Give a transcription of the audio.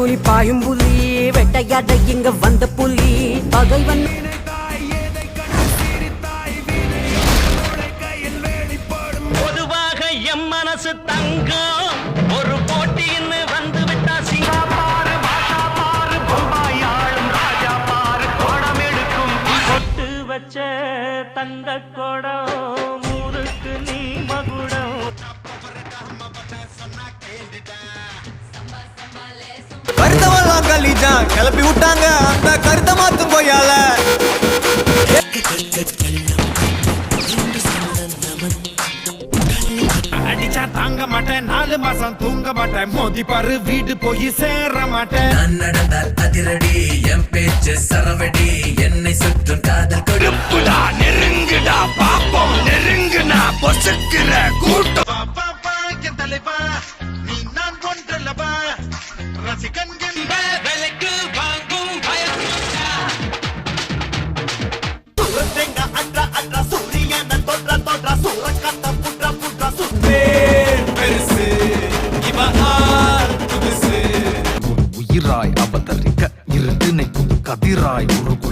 கூலி பாயும் புலி வெட்டையாட இங்க வந்த புலி பகைவன் பொதுவாக எம் மனசு தங்கம் ஒரு போட்டின்னு வந்து விட்டா சிங்கா பாரு பாஷா பாரு பொம்பாய் ஆளும் ராஜா பாரு கோடம் எடுக்கும் கொட்டு வச்ச தங்க கோடம் ஊருக்கு நீ மகுடம் கருத்தவெல்லாம் கல்லிச்சான் கிளப்பி விட்டாங்க அந்த கருத்த மாத்தும் போயால அடிச்சா தாங்க மாட்டேன் 4 மாசம் தூங்க மாட்டேன் மோதி பாரு வீடு போய் சேர மாட்டேன் நான் நடந்தால் அதிரடி என் பேச்சு சரவடி என்னை சுற்றும் காதல் கொடுப்புடா நெருங்குடா பாப்போம் நெருங்குனா பொசுக்கிற கூட்டம் தலைவா நீ நான் கொன்றல்லவா ரசிகன் விலைக்கு வாங்கும் உயிராய் அவதரிக்க இருட்டினை புது கதிராய் உருகும்